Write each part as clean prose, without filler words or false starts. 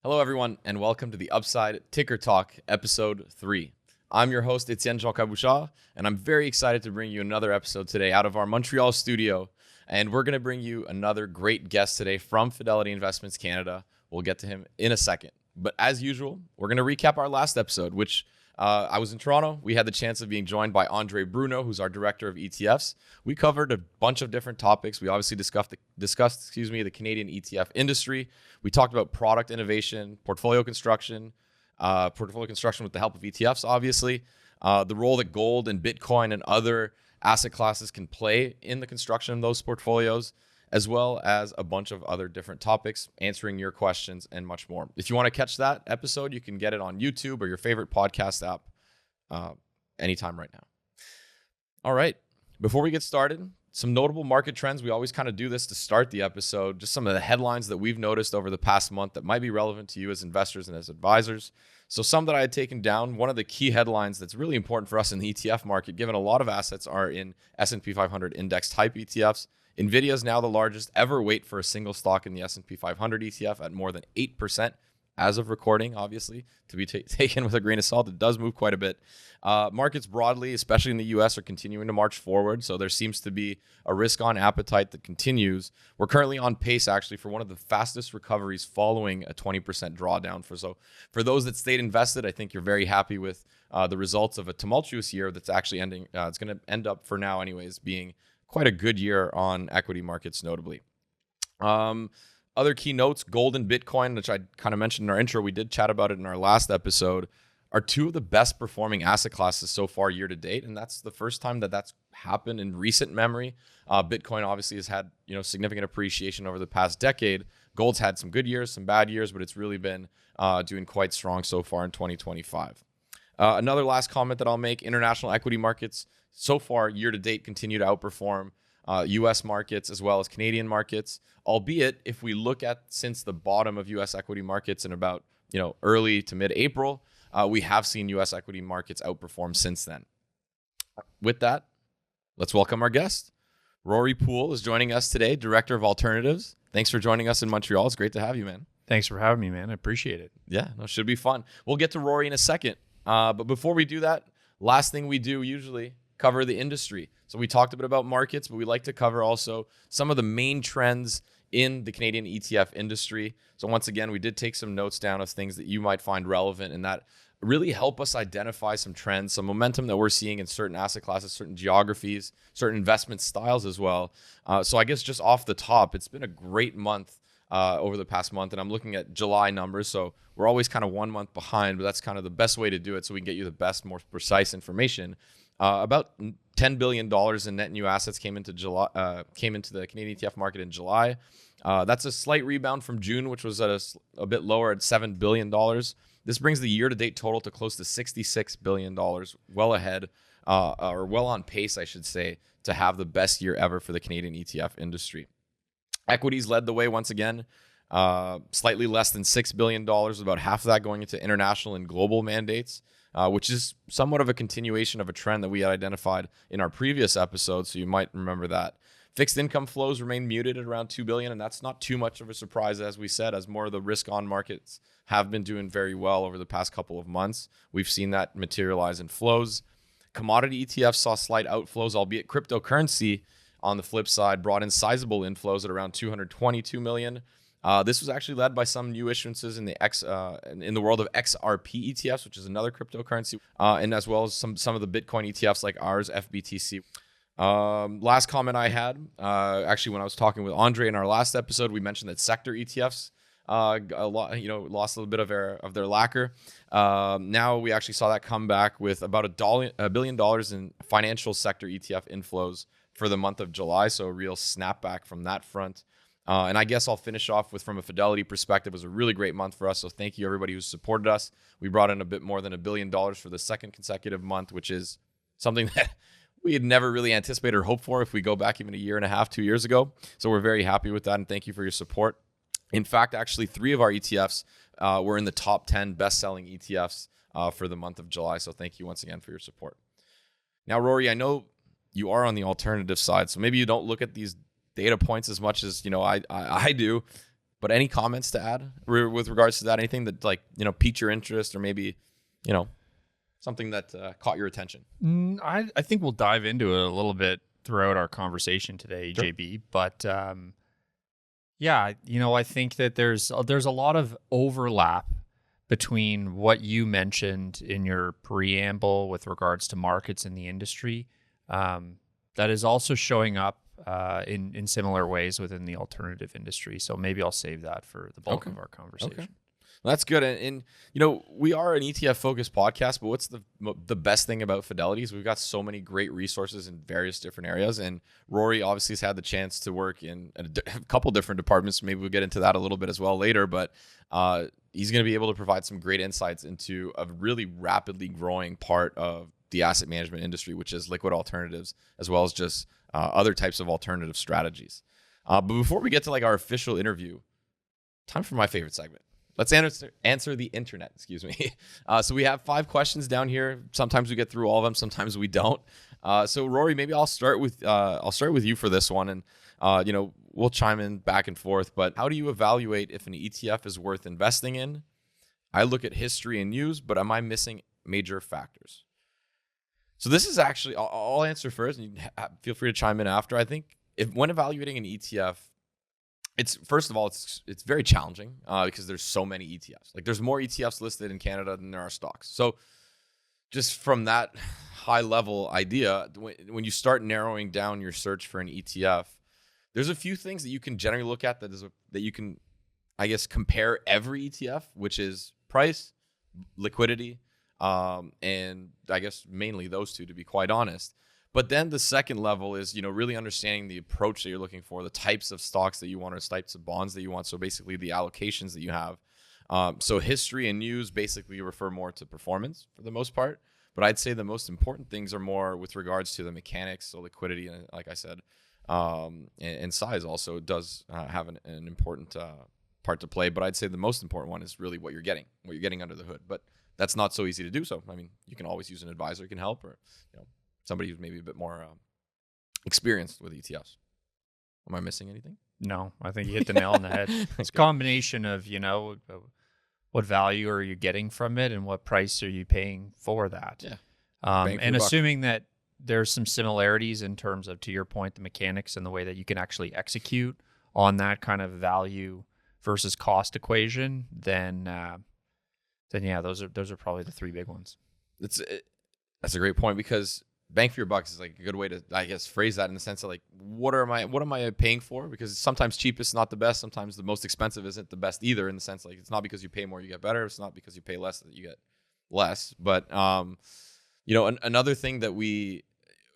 Hello, everyone, and welcome to the Upside Ticker Talk, Episode 3. I'm your host, Étienne Joncas-Bouchard, and I'm very excited to bring you another episode today out of our Montreal studio. And we're going to bring you another great guest today from Fidelity Investments Canada. We'll get to him in a second. But as usual, we're going to recap our last episode, which I was in Toronto. We had the chance of being joined by Andre Bruno, who's our director of ETFs. We covered a bunch of different topics. We obviously discussed the Canadian ETF industry. We talked about product innovation, portfolio construction with the help of ETFs, obviously, the role that gold and Bitcoin and other asset classes can play in the construction of those portfolios, as well as a bunch of other different topics, answering your questions and much more. If you want to catch that episode, you can get it on YouTube or your favorite podcast app anytime right now. All right, before we get started, some notable market trends. We always kind of do this to start the episode. Just some of the headlines that we've noticed over the past month that might be relevant to you as investors and as advisors. So some that I had taken down. One of the key headlines that's really important for us in the ETF market, given a lot of assets are in S&P 500 index type ETFs. NVIDIA is now the largest ever weight for a single stock in the S&P 500 ETF at more than 8% as of recording, obviously, to be taken with a grain of salt. It does move quite a bit. Markets broadly, especially in the US, are continuing to march forward. So there seems to be a risk-on appetite that continues. We're currently on pace, actually, for one of the fastest recoveries following a 20% drawdown. For those that stayed invested, I think you're very happy with the results of a tumultuous year that's actually ending. It's going to end up, for now anyways, being quite a good year on equity markets, notably. Other key notes, gold and Bitcoin, which I kind of mentioned in our intro, we did chat about it in our last episode, are two of the best performing asset classes so far year to date. And that's the first time that that's happened in recent memory. Bitcoin obviously has had significant appreciation over the past decade. Gold's had some good years, some bad years, but it's really been doing quite strong so far in 2025. Another last comment that I'll make, international equity markets so far year to date continue to outperform U.S. markets as well as Canadian markets, albeit if we look at since the bottom of U.S. equity markets in about early to mid-April, we have seen U.S. equity markets outperform since then. With that, let's welcome our guest. Rory Poole is joining us today, Director of Alternatives. Thanks for joining us in Montreal. It's great to have you, man. Thanks for having me, man. I appreciate it. Yeah, no, should be fun. We'll get to Rory in a second. But before we do that, last thing we do usually cover the industry. So we talked a bit about markets, but we like to cover also some of the main trends in the Canadian ETF industry. So once again, we did take some notes down of things that you might find relevant and that really help us identify some trends, some momentum that we're seeing in certain asset classes, certain geographies, certain investment styles as well. So I guess just off the top, it's been a great month over the past month, and I'm looking at July numbers. So we're always kind of 1 month behind, but that's kind of the best way to do it so we can get you the best, more precise information. About $10 billion in net new assets came into the Canadian ETF market in July. That's a slight rebound from June, which was at a bit lower at $7 billion. This brings the year-to-date total to close to $66 billion, well ahead, or well on pace, I should say, to have the best year ever for the Canadian ETF industry. Equities led the way once again, slightly less than $6 billion, about half of that going into international and global mandates, which is somewhat of a continuation of a trend that we had identified in our previous episode, so you might remember that. Fixed income flows remain muted at around $2 billion, and that's not too much of a surprise, as we said, as more of the risk-on markets have been doing very well over the past couple of months. We've seen that materialize in flows. Commodity ETFs saw slight outflows, albeit cryptocurrency, on the flip side, brought in sizable inflows at around $222 million. This was actually led by some new issuances in the world of XRP ETFs, which is another cryptocurrency, and as well as some of the Bitcoin ETFs like ours, FBTC. Last comment I had, actually when I was talking with Andre in our last episode, we mentioned that sector ETFs lost a little bit of their lacquer. Now we actually saw that come back with about $1 billion in financial sector ETF inflows for the month of July, so a real snapback from that front. And I guess I'll finish off with, from a Fidelity perspective, it was a really great month for us. So thank you everybody who supported us. We brought in a bit more than $1 billion for the second consecutive month, which is something that we had never really anticipated or hoped for if we go back even a year and a half, 2 years ago. So we're very happy with that, and thank you for your support. In fact, actually 3 of our ETFs were in the top 10 best-selling ETFs for the month of July. So thank you once again for your support. Now, Rory, I know you are on the alternative side, so maybe you don't look at these data points as much as I do, But any comments to add with regards to that? Anything that piqued your interest, or maybe something that caught your attention? I think we'll dive into it a little bit throughout our conversation today, Sure. JB. But I think that there's a lot of overlap between what you mentioned in your preamble with regards to markets in the industry, that is also showing up in similar ways within the alternative industry. So maybe I'll save that for the bulk of our conversation. Okay. Well, that's good. And we are an ETF focused podcast, but what's the best thing about Fidelity is we've got so many great resources in various different areas. And Rory obviously has had the chance to work in a couple different departments. Maybe we'll get into that a little bit as well later, but he's going to be able to provide some great insights into a really rapidly growing part of the asset management industry, which is liquid alternatives, as well as just other types of alternative strategies. But before we get to our official interview, time for my favorite segment. Let's answer the internet, excuse me. So we have 5 questions down here. Sometimes we get through all of them, sometimes we don't. So Rory, maybe I'll start with you for this one, and we'll chime in back and forth. But how do you evaluate if an ETF is worth investing in? I look at history and news, but am I missing major factors? So this is actually, I'll answer first, and you feel free to chime in after. I think when evaluating an ETF, it's very challenging because there's so many ETFs. There's more ETFs listed in Canada than there are stocks. So just from that high level idea, when you start narrowing down your search for an ETF, there's a few things that you can generally look at that you can, I guess, compare every ETF, which is price, liquidity, and I guess mainly those two, to be quite honest. But then the second level is, really understanding the approach that you're looking for, the types of stocks that you want, or types of bonds that you want. So basically the allocations that you have. So history and news basically refer more to performance for the most part. But I'd say the most important things are more with regards to the mechanics, so liquidity, and like I said, and size also does have an important part to play. But I'd say the most important one is really what you're getting under the hood. But that's not so easy to do. So, I mean, you can always use an advisor who can help, or somebody who's maybe a bit more experienced with ETFs. Am I missing anything? No, I think you hit the nail on the head. It's a combination of, what value are you getting from it and what price are you paying for that? Yeah. And assuming that there's some similarities in terms of, to your point, the mechanics and the way that you can actually execute on that kind of value versus cost equation, then yeah, those are probably the 3 big ones. That's a great point, because bang for your bucks is a good way to, I guess, phrase that, in the sense of what am I paying for? Because sometimes cheapest is not the best. Sometimes the most expensive isn't the best either, in the sense it's not because you pay more you get better. It's not because you pay less that you get less. But another thing that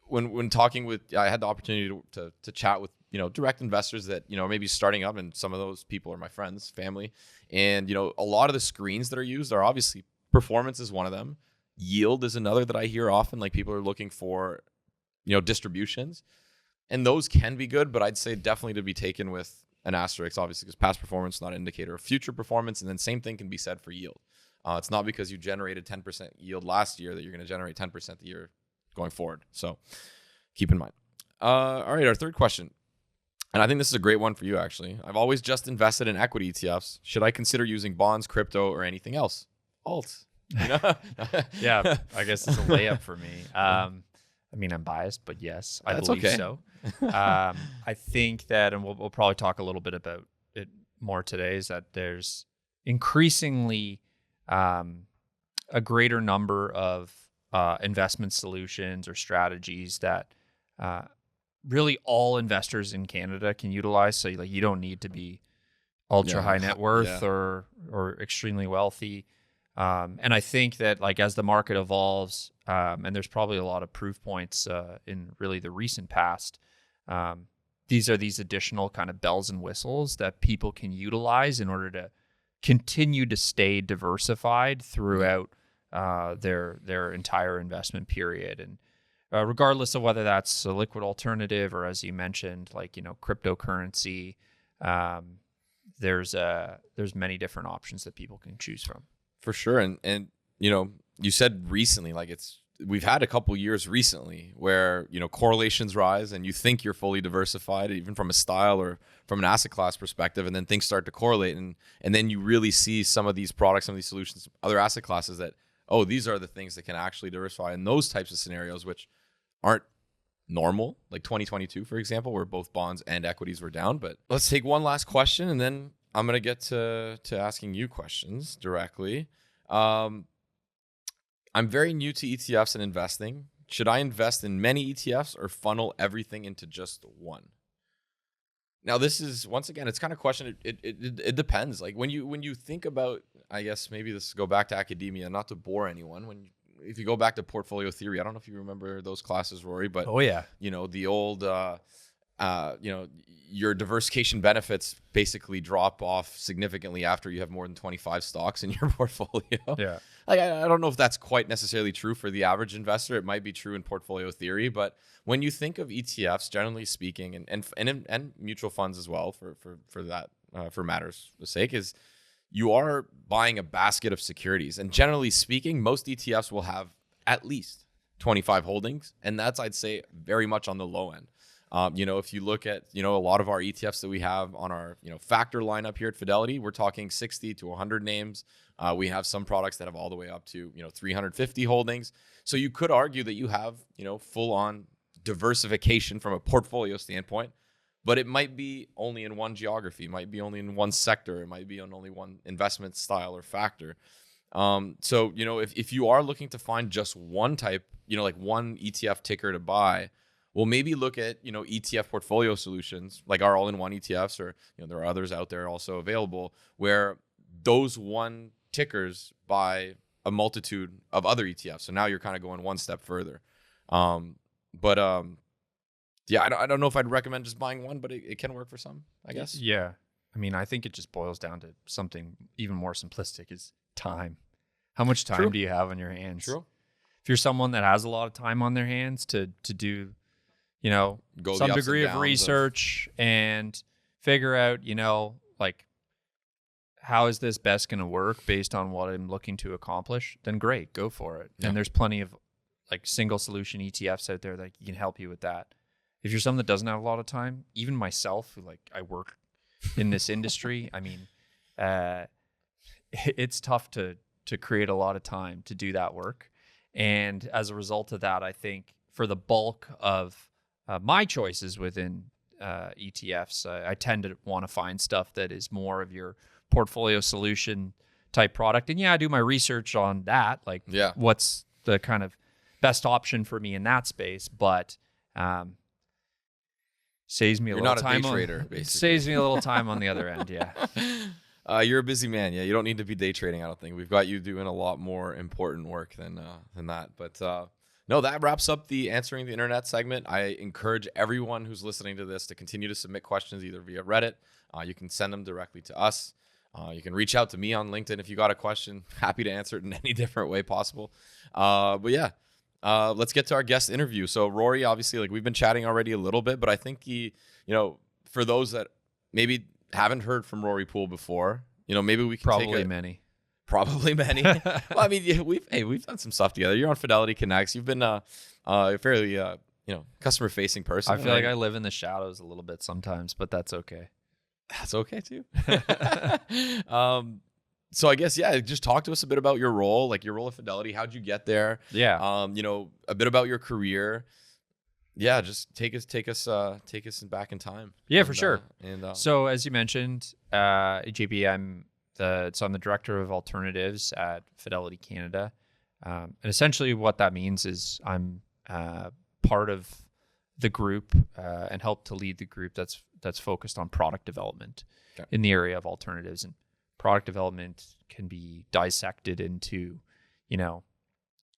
when talking with, I had the opportunity to chat with direct investors that maybe starting up, and some of those people are my friends, family, and a lot of the screens that are used are obviously, performance is one of them. Yield is another that I hear often. People are looking for, distributions, and those can be good, but I'd say definitely to be taken with an asterisk, obviously, because past performance is not an indicator of future performance. And then same thing can be said for yield. It's not because you generated 10% yield last year that you're going to generate 10% the year going forward. So keep in mind. All right, our third question, and I think this is a great one for you, actually. I've always just invested in equity ETFs. Should I consider using bonds, crypto, or anything else? Alt. Yeah, I guess it's a layup for me. I'm biased, but yes, I believe okay. so. I think that, and we'll probably talk a little bit about it more today, is that there's increasingly a greater number of investment solutions or strategies that really all investors in Canada can utilize. So you don't need to be ultra high net worth or extremely wealthy. And I think that as the market evolves, and there's probably a lot of proof points in really the recent past, these are these additional kind of bells and whistles that people can utilize in order to continue to stay diversified throughout their entire investment period. And regardless of whether that's a liquid alternative or, as you mentioned, cryptocurrency, there's many different options that people can choose from. For sure. And you said recently, it's we've had a couple years recently where, correlations rise and you think you're fully diversified, even from a style or from an asset class perspective, and then things start to correlate, and then you really see some of these products, some of these solutions, other asset classes that, oh, these are the things that can actually diversify in those types of scenarios, which aren't normal, like 2022, for example, where both bonds and equities were down. But let's take one last question, and then I'm going to get to asking you questions directly. I'm very new to ETFs and investing. Should I invest in many ETFs or funnel everything into just one? Now, this is, once again, it's kind of question. It depends. Like when you think about, I guess maybe this go back to academia, not to bore anyone. If you go back to portfolio theory, I don't know if you remember those classes, Rory, but oh yeah, the old, your diversification benefits basically drop off significantly after you have more than 25 stocks in your portfolio. Yeah. Like, I don't know if that's quite necessarily true for the average investor. It might be true in portfolio theory, but when you think of ETFs, generally speaking, and mutual funds as well, for that, for matters' sake, is you are buying a basket of securities. And generally speaking, most ETFs will have at least 25 holdings, and that's, I'd say, very much on the low end. If you look at, a lot of our ETFs that we have on our, factor lineup here at Fidelity, we're talking 60 to 100 names. We have some products that have all the way up to, 350 holdings. So you could argue that you have, full on diversification from a portfolio standpoint, but it might be only in one geography, it might be only in one sector, it might be on only one investment style or factor. So, if you are looking to find just one type, like one ETF ticker to buy, well, maybe look at, ETF portfolio solutions like our all-in-one ETFs, or, there are others out there also available where those one tickers buy a multitude of other ETFs. So now you're kind of going one step further. Yeah, I don't know if I'd recommend just buying one, but it can work for some, I guess. Yeah. I mean, I think it just boils down to something even more simplistic, is time. How much time do you have on your hands? True. If you're someone that has a lot of time on their hands to do, Go some the ups degree and of downs research and figure out, like, how is this best going to work based on what I'm looking to accomplish, then great, go for it. Yeah. And there's plenty of like single solution ETFs out there that can help you with that. If you're someone that doesn't have a lot of time, even myself, who I work in this industry, I mean, it's tough to create a lot of time to do that work. And as a result of that, I think for the bulk of my choices within ETFs, I tend to want to find stuff that is more of your portfolio solution type product. And yeah, I do my research on that, like what's the kind of best option for me in that space, but saves me a little time. You're not a day trader, basically. Saves me a little time on the other end, yeah. You're a busy man. Yeah, you don't need to be day trading, I don't think. We've got you doing a lot more important work than that. But no, that wraps up the Answering the Internet segment. I encourage everyone who's listening to this to continue to submit questions either via Reddit. You can send them directly to us. You can reach out to me on LinkedIn if you got a question. Happy to answer it in any different way possible. But yeah, let's get to our guest interview. So Rory, obviously, we've been chatting already a little bit, but I think for those that maybe haven't heard from Rory Poole before, maybe we can Probably many. Well, I mean, we've done some stuff together. You're on Fidelity Connects. You've been a fairly customer facing person. I feel like I live in the shadows a little bit sometimes, but that's okay. That's okay too. So I guess, just talk to us a bit about your role, like your role at Fidelity. How'd you get there? Yeah. A bit about your career. Yeah, just take us back in time. Yeah, for sure. So as you mentioned, EJB, I'm the director of alternatives at Fidelity Canada. And essentially what that means is I'm part of the group and help to lead the group that's focused on product development in the area of alternatives. And product development can be dissected into,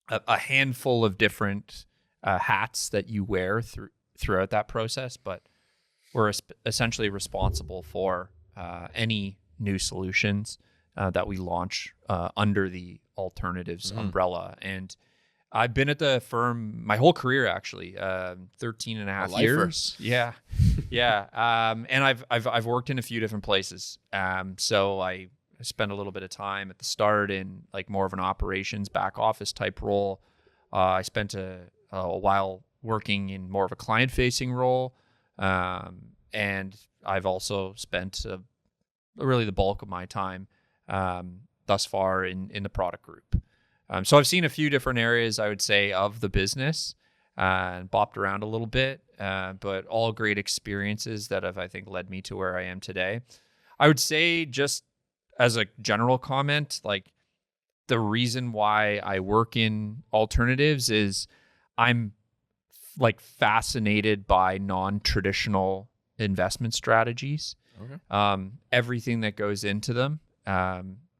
a handful of different hats that you wear throughout that process. But we're essentially responsible for any new solutions that we launch under the alternatives umbrella. And I've been at the firm my whole career, actually, 13 and a half years. Yeah. Yeah. And I've worked in a few different places. So I spent a little bit of time at the start in more of an operations back office type role. I spent a while working in more of a client-facing role, and I've also spent really the bulk of my time thus far in the product group. So I've seen a few different areas, I would say, of the business and bopped around a little bit, but all great experiences that have, I think, led me to where I am today. I would say, just as a general comment, like, the reason why I work in alternatives is I'm like fascinated by non-traditional investment strategies. Okay. Everything that goes into them,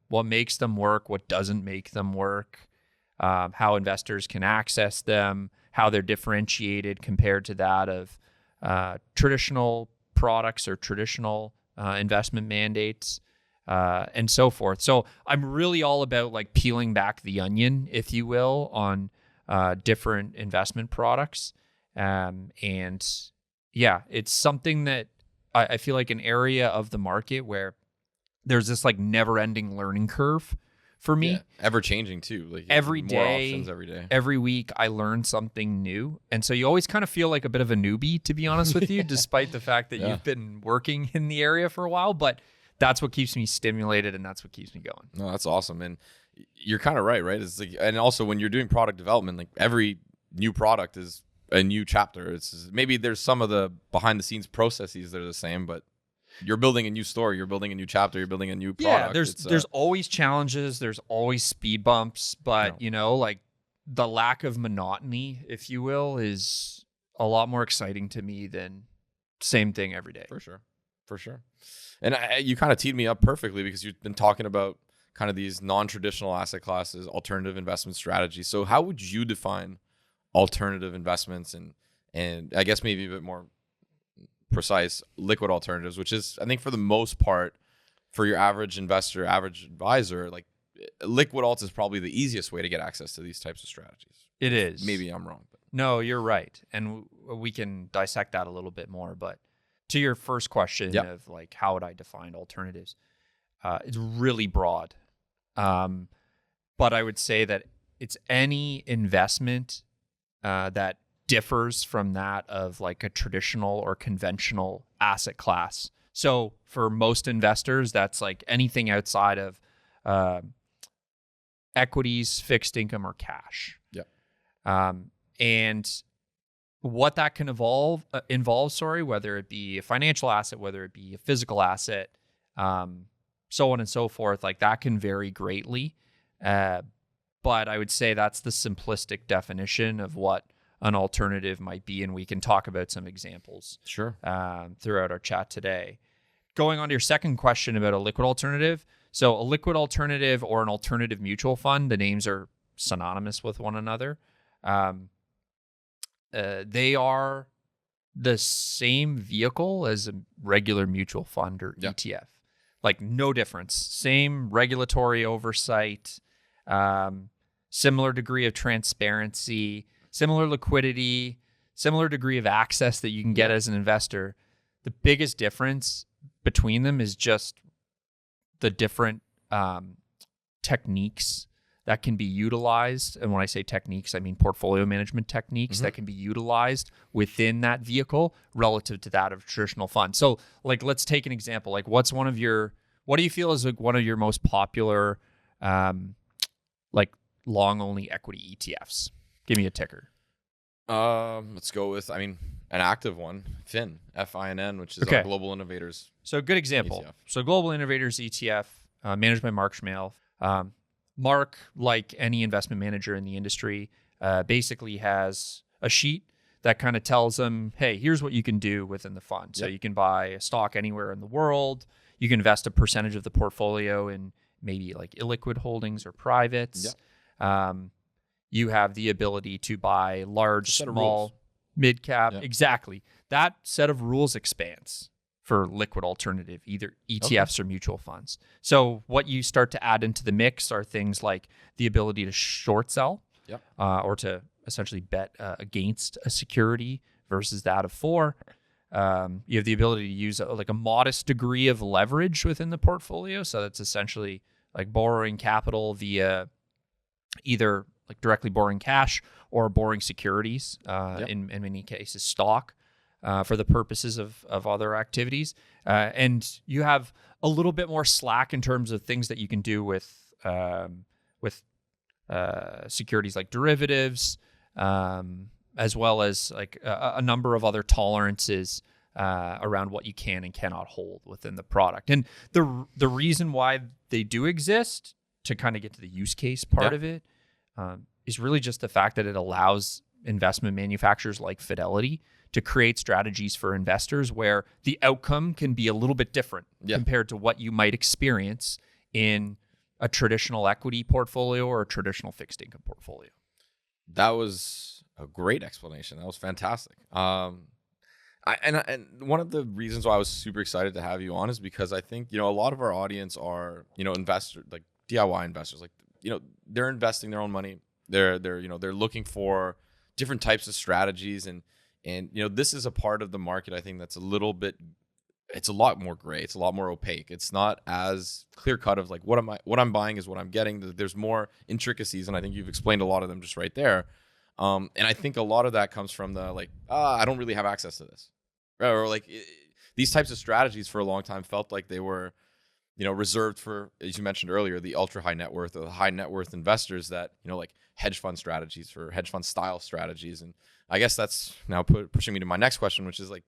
what makes them work, what doesn't make them work, how investors can access them, how they're differentiated compared to that of traditional products or traditional investment mandates, and so forth. So I'm really all about like peeling back the onion, if you will, on different investment products. And yeah, it's something that I feel like an area of the market where there's this like never-ending learning curve for me. Yeah, ever changing too. Like Every more day, options every day. every week, I learn something new, and so you always kind of feel like a bit of a newbie, to be honest with you, despite the fact that you've been working in the area for a while. But that's what keeps me stimulated, and that's what keeps me going. No, that's awesome, and you're kind of right? It's like, and also when you're doing product development, like every new product is a new chapter. It's maybe there's some of the behind the scenes processes that are the same, but you're building a new story, you're building a new chapter, you're building a new product. Yeah, there's always challenges, there's always speed bumps, but like the lack of monotony, if you will, is a lot more exciting to me than same thing every day. For sure. And you kind of teed me up perfectly, because you've been talking about kind of these non-traditional asset classes, alternative investment strategies. So how would you define alternative investments and I guess maybe a bit more precise, liquid alternatives, which is, I think, for the most part, for your average investor, average advisor, like liquid alts is probably the easiest way to get access to these types of strategies. It is. Maybe I'm wrong. But. No, you're right. And we can dissect that a little bit more. But to your first question of like, how would I define alternatives? It's really broad. But I would say that it's any investment that differs from that of like a traditional or conventional asset class. So for most investors, that's like anything outside of equities, fixed income, or cash. Yeah. And what that can involve, whether it be a financial asset, whether it be a physical asset, so on and so forth, like that can vary greatly. But I would say that's the simplistic definition of what an alternative might be, and we can talk about some examples throughout our chat today. Going on to your second question about a liquid alternative. So a liquid alternative or an alternative mutual fund, the names are synonymous with one another. They are the same vehicle as a regular mutual fund or ETF. Like no difference. Same regulatory oversight, similar degree of transparency, similar liquidity, similar degree of access that you can get as an investor. The biggest difference between them is just the different techniques that can be utilized. And when I say techniques, I mean portfolio management techniques that can be utilized within that vehicle relative to that of traditional funds. So like, let's take an example. Like what do you feel is like one of your most popular like long only equity ETFs? Give me a ticker. Let's go with, an active one, FIN, FINN, which is our Global Innovators. So good example. ETF. So Global Innovators ETF, managed by Mark Schmale. Mark, like any investment manager in the industry, basically has a sheet that kind of tells them, hey, here's what you can do within the fund. So you can buy a stock anywhere in the world. You can invest a percentage of the portfolio in maybe like illiquid holdings or privates. You have the ability to buy large, small, mid-cap. Exactly. That set of rules expands for liquid alternative, either ETFs or mutual funds. So what you start to add into the mix are things like the ability to short sell or to essentially bet against a security versus that of for. You have the ability to use a modest degree of leverage within the portfolio. So that's essentially like borrowing capital via either like directly borrowing cash or borrowing securities, in many cases stock, for the purposes of other activities. And you have a little bit more slack in terms of things that you can do with securities like derivatives, as well as like a number of other tolerances around what you can and cannot hold within the product. And the reason why they do exist, to kind of get to the use case part of it, is really just the fact that it allows investment manufacturers like Fidelity to create strategies for investors where the outcome can be a little bit different compared to what you might experience in a traditional equity portfolio or a traditional fixed income portfolio. That was a great explanation. That was fantastic. And one of the reasons why I was super excited to have you on is because I think, a lot of our audience are, investors, like DIY investors, like, they're investing their own money. They're looking for different types of strategies. And this is a part of the market, I think, that's it's a lot more gray. It's a lot more opaque. It's not as clear cut of like, what I'm buying is what I'm getting. There's more intricacies. And I think you've explained a lot of them just right there. And I think a lot of that comes from the like, I don't really have access to this. Or like these types of strategies for a long time felt like they were, reserved for, as you mentioned earlier, the ultra high net worth or the high net worth investors that, like hedge fund strategies for hedge fund style strategies. And I guess that's now pushing me to my next question, which is like,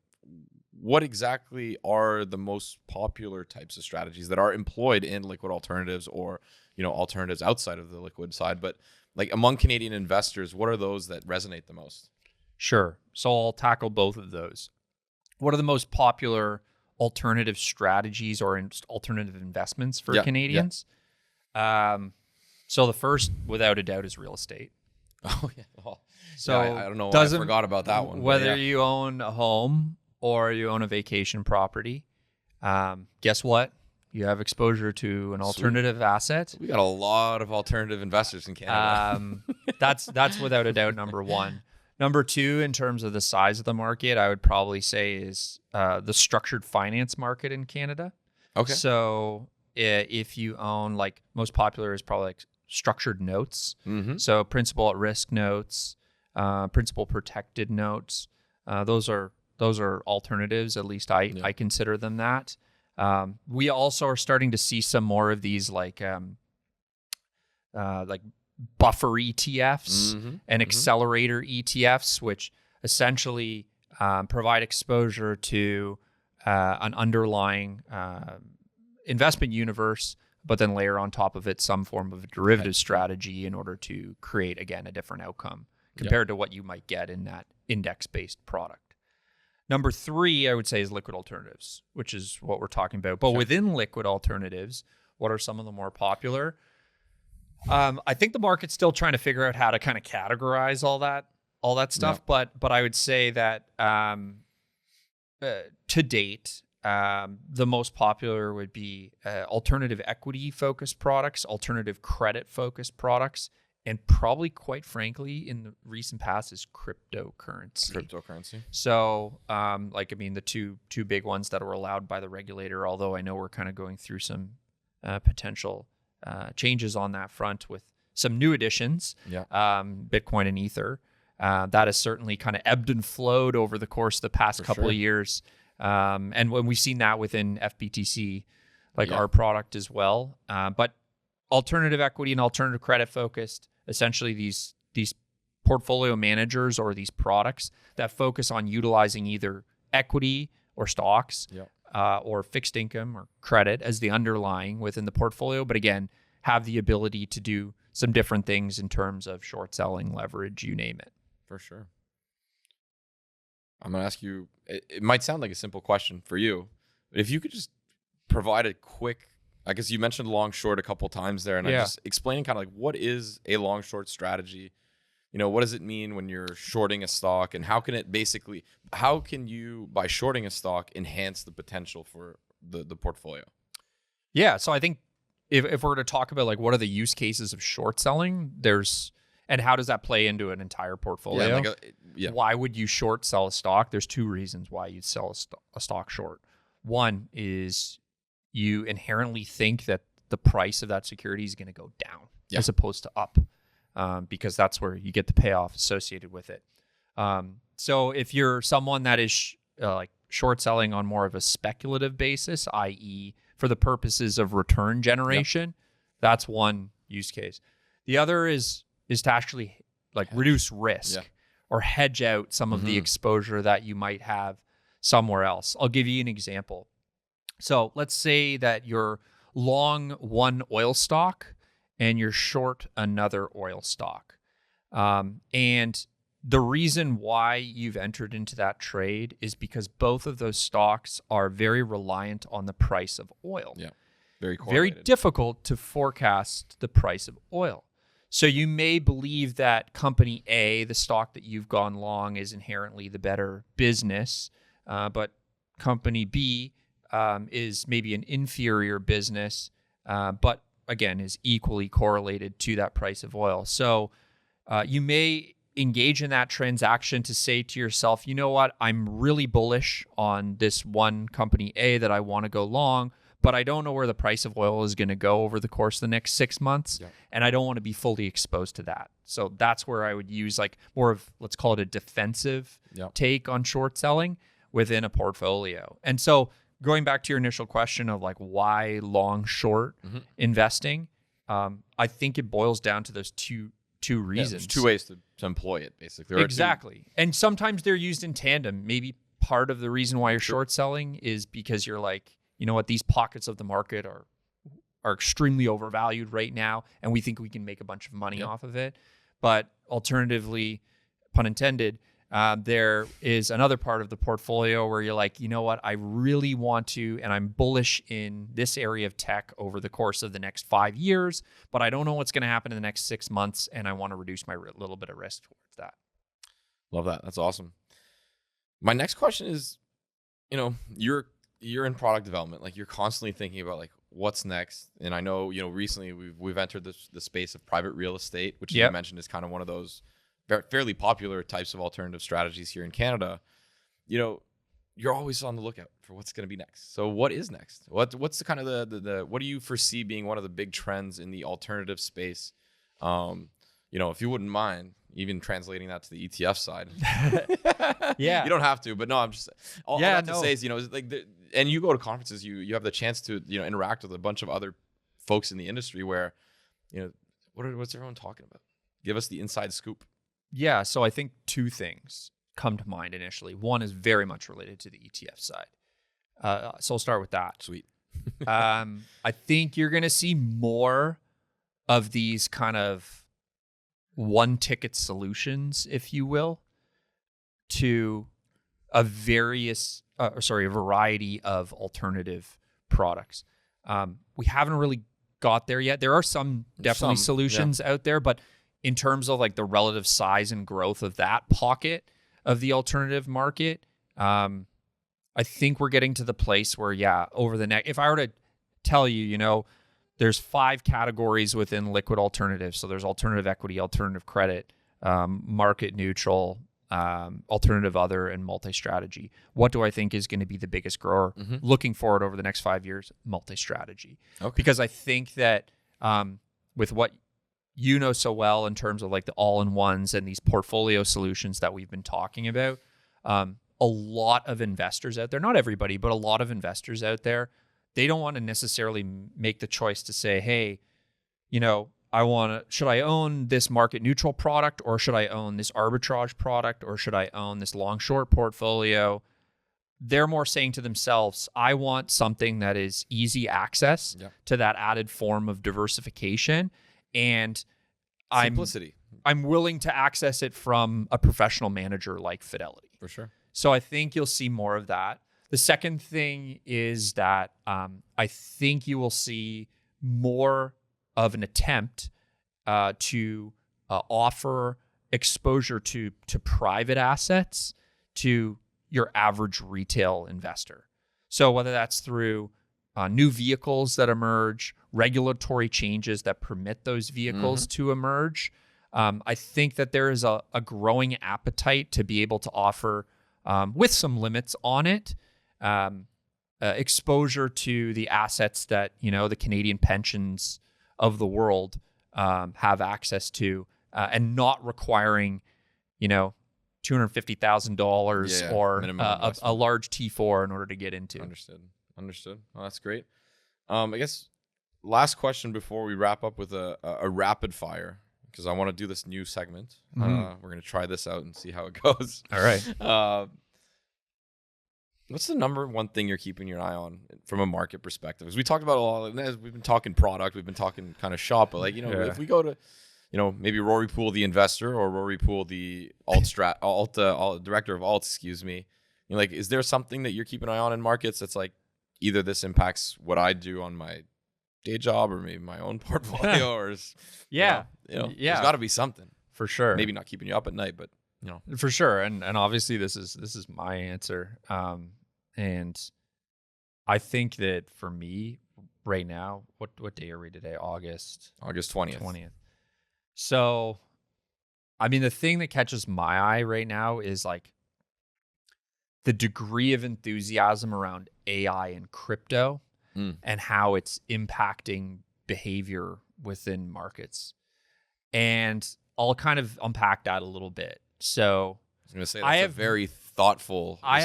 what exactly are the most popular types of strategies that are employed in liquid alternatives or, alternatives outside of the liquid side? But like among Canadian investors, what are those that resonate the most? Sure. So I'll tackle both of those. What are the most popular alternative strategies or alternative investments for Canadians? So the first, without a doubt, is real estate. Oh, yeah. Well, so I don't know why I forgot about that one. Whether you own a home or you own a vacation property, guess what? You have exposure to an alternative asset. We got a lot of alternative investors in Canada. That's without a doubt number one. Number two, in terms of the size of the market, I would probably say is the structured finance market in Canada. Okay. So if you own, like most popular is probably like structured notes. Mm-hmm. So principal at risk notes, principal protected notes. Those are alternatives. At least I consider them that. We also are starting to see some more of these like buffer ETFs and accelerator ETFs, which essentially provide exposure to an underlying investment universe, but then layer on top of it some form of a derivative strategy in order to create, again, a different outcome compared to what you might get in that index-based product. Number three, I would say, is liquid alternatives, which is what we're talking about. But within liquid alternatives, what are some of the more popular? I think the market's still trying to figure out how to kind of categorize all that stuff. Yeah. But I would say that to date, the most popular would be alternative equity focused products, alternative credit focused products, and probably, quite frankly, in the recent past is cryptocurrency. So, the two big ones that were allowed by the regulator, although I know we're kind of going through some potential changes on that front with some new additions, Bitcoin and Ether. That has certainly kind of ebbed and flowed over the course of the past couple of years. And when we've seen that within FBTC, our product as well. But alternative equity and alternative credit focused, essentially these portfolio managers or these products that focus on utilizing either equity or stocks or fixed income or credit as the underlying within the portfolio, but again, have the ability to do some different things in terms of short selling, leverage, you name it. For sure. I'm going to ask you, it might sound like a simple question for you, but if you could just provide a quick, I guess you mentioned long short a couple times there, and I'm just explaining kind of like what is a long short strategy? What does it mean when you're shorting a stock, and how can you, by shorting a stock, enhance the potential for the portfolio? Yeah. So I think if we're to talk about like what are the use cases of short selling, and how does that play into an entire portfolio? Why would you short sell a stock? There's two reasons why you'd sell a stock short. One is you inherently think that the price of that security is going to go down as opposed to up. because that's where you get the payoff associated with it. So if you're someone that is like short selling on more of a speculative basis, i.e. for the purposes of return generation, that's one use case. The other is to actually like reduce risk or hedge out some of the exposure that you might have somewhere else. I'll give you an example. So let's say that you're long one oil stock and you're short another oil stock. And the reason why you've entered into that trade is because both of those stocks are very reliant on the price of oil. Yeah, very difficult to forecast the price of oil. So you may believe that company A, the stock that you've gone long, is inherently the better business, but company B is maybe an inferior business, but again, is equally correlated to that price of oil. So you may engage in that transaction to say to yourself, you know what, I'm really bullish on this one company A that I want to go long, but I don't know where the price of oil is going to go over the course of the next 6 months. Yeah. And I don't want to be fully exposed to that. So that's where I would use like more of, let's call it a defensive take on short selling within a portfolio. And so going back to your initial question of like why long short investing, I think it boils down to those two reasons. There's two ways to employ it, basically. Exactly. And sometimes they're used in tandem. Maybe part of the reason why you're short selling is because you're like, you know what, these pockets of the market are extremely overvalued right now, and we think we can make a bunch of money off of it. But alternatively, pun intended, there is another part of the portfolio where you're like, you know what, I really want to, and I'm bullish in this area of tech over the course of the next 5 years, but I don't know what's going to happen in the next 6 months, and I want to reduce my little bit of risk towards that. Love that. That's awesome. My next question is, you know, you're in product development, like you're constantly thinking about like what's next. And I know, you know, recently we've entered the space of private real estate, which you mentioned is kind of one of those fairly popular types of alternative strategies here in Canada. You know, you're always on the lookout for what's going to be next. So what is next? What's the kind of the what do you foresee being one of the big trends in the alternative space? You know, if you wouldn't mind even translating that to the ETF side. You don't have to, but no, I'm just all I have to say is, you know, like and you go to conferences, you have the chance to, you know, interact with a bunch of other folks in the industry where, you know, what's everyone talking about? Give us the inside scoop. Yeah, so I think two things come to mind initially. One is very much related to the ETF side. So I'll start with that. Sweet. I think you're going to see more of these kind of one-ticket solutions, if you will, to a variety of alternative products. We haven't really got there yet. There are some solutions out there, but in terms of like the relative size and growth of that pocket of the alternative market, I think we're getting to the place where, over the next, if I were to tell you, you know, there's 5 categories within liquid alternatives. So there's alternative equity, alternative credit, market neutral, alternative other, and multi-strategy. What do I think is going to be the biggest grower looking forward over the next 5 years? Multi-strategy. Okay. Because I think that with what you know so well in terms of like the all-in-ones and these portfolio solutions that we've been talking about, a lot of investors out there, not everybody, but a lot of investors out there, they don't want to necessarily make the choice to say, hey, you know, should I own this market neutral product, or should I own this arbitrage product, or should I own this long short portfolio? They're more saying to themselves, I want something that is easy access to that added form of diversification. And simplicity. I'm willing to access it from a professional manager like Fidelity. For sure. So I think you'll see more of that. The second thing is that I think you will see more of an attempt to offer exposure to private assets to your average retail investor. So whether that's through new vehicles that emerge, regulatory changes that permit those vehicles to emerge, I think that there is a growing appetite to be able to offer, with some limits on it, exposure to the assets that, you know, the Canadian pensions of the world have access to and not requiring, $250,000 or a large T4 in order to get into. Understood. Well, that's great. I guess last question before we wrap up with a rapid fire, because I want to do this new segment. We're going to try this out and see how it goes. All right. What's the number one thing you're keeping your eye on from a market perspective? Because we talked about a lot. We've been talking product, we've been talking kind of shop, but if we go to, maybe Rory Poole, the investor, or Rory Poole, the director of alts, excuse me. Is there something that you're keeping an eye on in markets that's like either this impacts what I do on my day job or maybe my own portfolio, or there's got to be something for sure. Maybe not keeping you up at night, but for sure. And obviously this is my answer. And I think that for me right now, what day are we today? August 20th. So, I mean, the thing that catches my eye right now is like the degree of enthusiasm around AI and crypto and how it's impacting behavior within markets. And I'll kind of unpack that a little bit. So I was going to say that's a very thoughtful response. I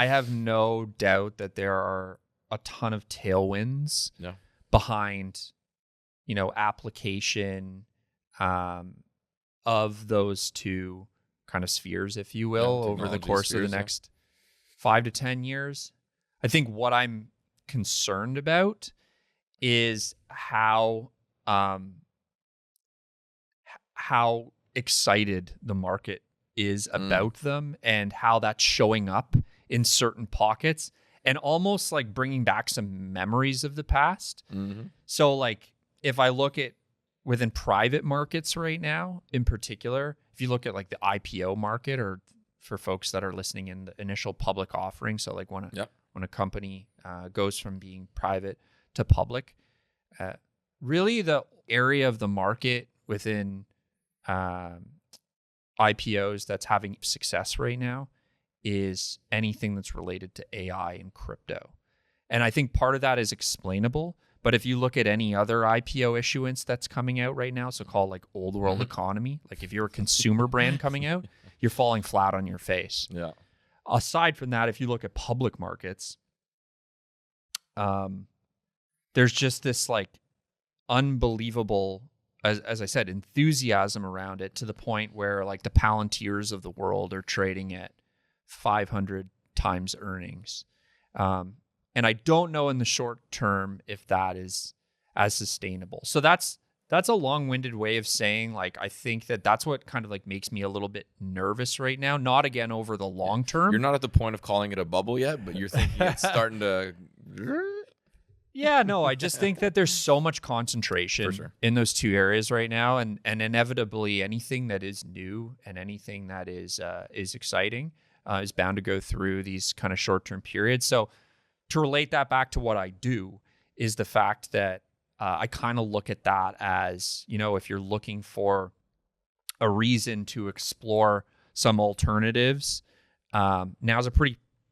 have no doubt that there are a ton of tailwinds behind, application of those two kind of spheres, if you will, over the course of the next 5 to 10 years. I think what I'm concerned about is how excited the market is about them and how that's showing up in certain pockets and almost like bringing back some memories of the past. So like if I look at within private markets right now, in particular, if you look at like the IPO market, or for folks that are listening in the initial public offering, so like when a company goes from being private to public, really the area of the market within IPOs that's having success right now is anything that's related to AI and crypto. And I think part of that is explainable. But if you look at any other IPO issuance that's coming out right now, so called like old world economy, like if you're a consumer brand coming out, you're falling flat on your face. Yeah. Aside from that, if you look at public markets, there's just this like unbelievable, as I said, enthusiasm around it, to the point where like the Palantirs of the world are trading at 500 times earnings. And I don't know in the short term if that is as sustainable. So that's a long-winded way of saying, like, I think that's what kind of like makes me a little bit nervous right now. Not again over the long term. You're not at the point of calling it a bubble yet, but you're thinking it's starting to. Yeah, no, I just think that there's so much concentration in those two areas right now, and inevitably anything that is new and anything that is exciting is bound to go through these kind of short-term periods. So to relate that back to what I do is the fact that I kind of look at that as, if you're looking for a reason to explore some alternatives, now's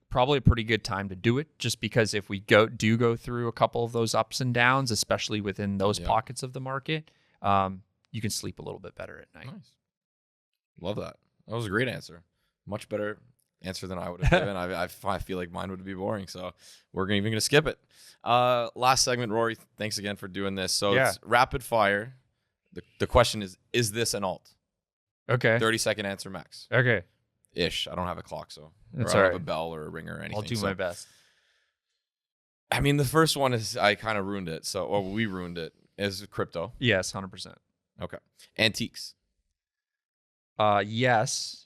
probably a pretty good time to do it, just because if we do go through a couple of those ups and downs, especially within those pockets of the market, you can sleep a little bit better at night. Nice. Love that. That was a great answer. Much better answer than I would have given. I feel like mine would be boring, so we're even going to skip it. Last segment, Rory, thanks again for doing this. So it's rapid fire. The question is this an alt? Okay. 30-second answer max. Okay. Ish. I don't have a clock, so that's I don't all right. have a bell or a ringer or anything. I'll do my best. I mean, the first one is I kind of ruined it. We ruined it. Is crypto? Yes, 100%. Okay. Antiques? Yes.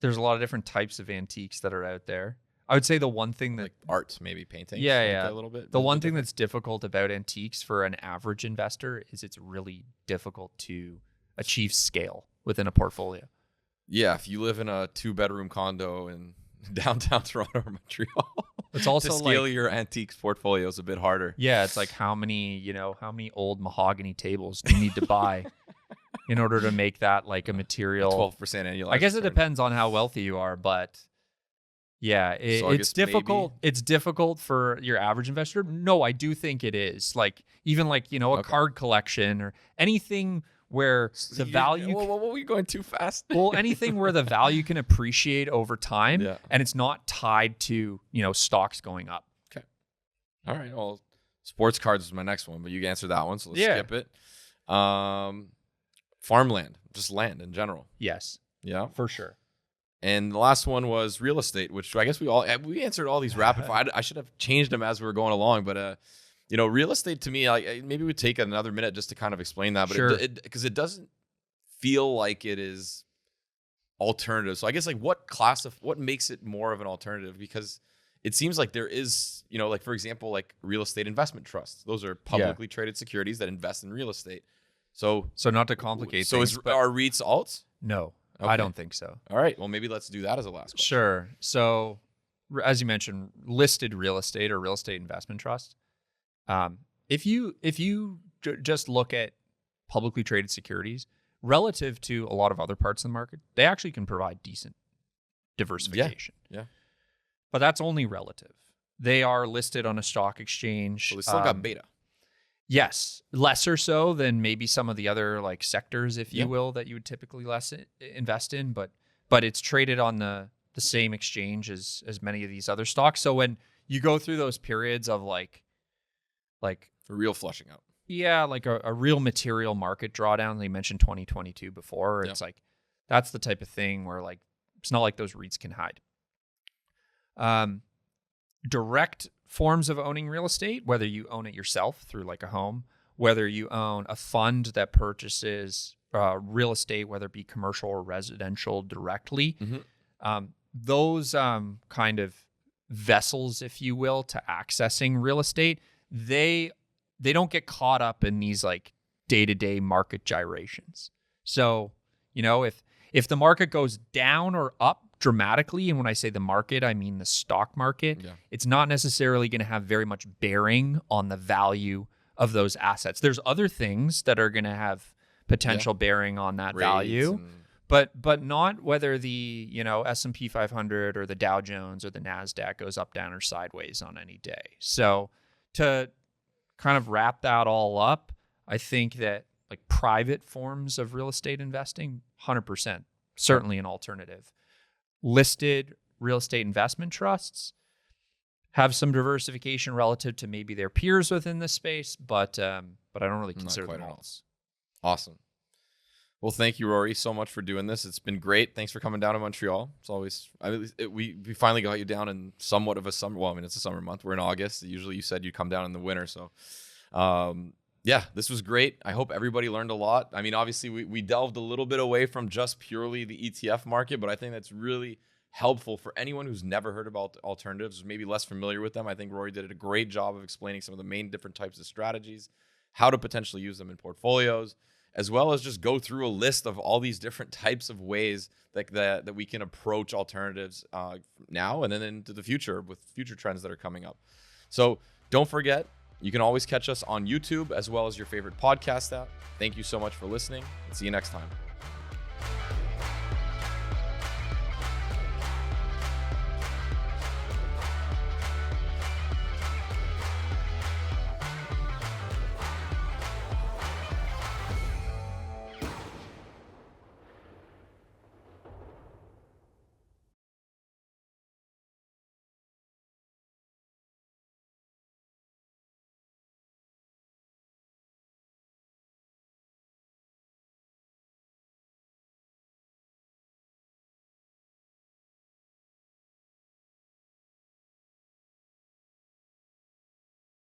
There's a lot of different types of antiques that are out there. I would say the one thing that like art, maybe paintings. Yeah. A little bit. The one thing that's difficult about antiques for an average investor is it's really difficult to achieve scale within a portfolio. Yeah, if you live in a 2-bedroom condo in downtown Toronto or Montreal, it's also to scale your antiques portfolio is a bit harder. Yeah, it's like how many old mahogany tables do you need to buy in order to make that like a material 12% annualized. I guess it depends on how wealthy you are, but yeah, it's difficult. Maybe. It's difficult for your average investor. No, I do think it is. Like even like a card collection or anything where the value. What were you going too fast? Well, anything where the value can appreciate over time, and it's not tied to stocks going up. Okay. All right. Well, sports cards is my next one, but you answered that one, so let's skip it. Farmland, just land in general. Yes. Yeah, for sure. And the last one was real estate, which I guess we answered all these rapid fire. I should have changed them as we were going along, but real estate to me, like maybe we take another minute just to kind of explain that, but sure. Because it doesn't feel like it is alternative. So I guess like what makes it more of an alternative? Because it seems like there is, like for example, like real estate investment trusts. Those are publicly traded securities that invest in real estate. So not to complicate things. Are REITs alts? No, okay. I don't think so. All right. Well, maybe let's do that as a last question. Sure. So as you mentioned, listed real estate or real estate investment trust. If you just look at publicly traded securities relative to a lot of other parts of the market, they actually can provide decent diversification. Yeah. But that's only relative. They are listed on a stock exchange. So they still got beta. Yes, lesser so than maybe some of the other like sectors, if you will, that you would typically invest in. But it's traded on the same exchange as many of these other stocks. So when you go through those periods of like a real flushing out. Yeah, like a real material market drawdown. They mentioned 2022 before. It's like that's the type of thing where like it's not like those REITs can hide. Direct forms of owning real estate, whether you own it yourself through like a home, whether you own a fund that purchases real estate, whether it be commercial or residential directly, those kind of vessels, if you will, to accessing real estate, they don't get caught up in these like day-to-day market gyrations. So, if the market goes down or up dramatically, and when I say the market, I mean the stock market, it's not necessarily going to have very much bearing on the value of those assets. There's other things that are going to have potential bearing on that value, but not whether the S&P 500 or the Dow Jones or the NASDAQ goes up, down, or sideways on any day. So to kind of wrap that all up, I think that like private forms of real estate investing, 100%, certainly an alternative. Listed real estate investment trusts have some diversification relative to maybe their peers within the space, but I don't really consider them alts. Awesome. Well, thank you, Rory, so much for doing this. It's been great. Thanks for coming down to Montreal. It's always we finally got you down in somewhat of a summer. Well, I mean, it's a summer month. We're in August. Usually, you said you'd come down in the winter. So, this was great. I hope everybody learned a lot. I mean, obviously, we delved a little bit away from just purely the ETF market, but I think that's really helpful for anyone who's never heard about alternatives, maybe less familiar with them. I think Rory did a great job of explaining some of the main different types of strategies, how to potentially use them in portfolios, as well as just go through a list of all these different types of ways that we can approach alternatives now and then into the future with future trends that are coming up. So don't forget, you can always catch us on YouTube as well as your favorite podcast app. Thank you so much for listening, and see you next time.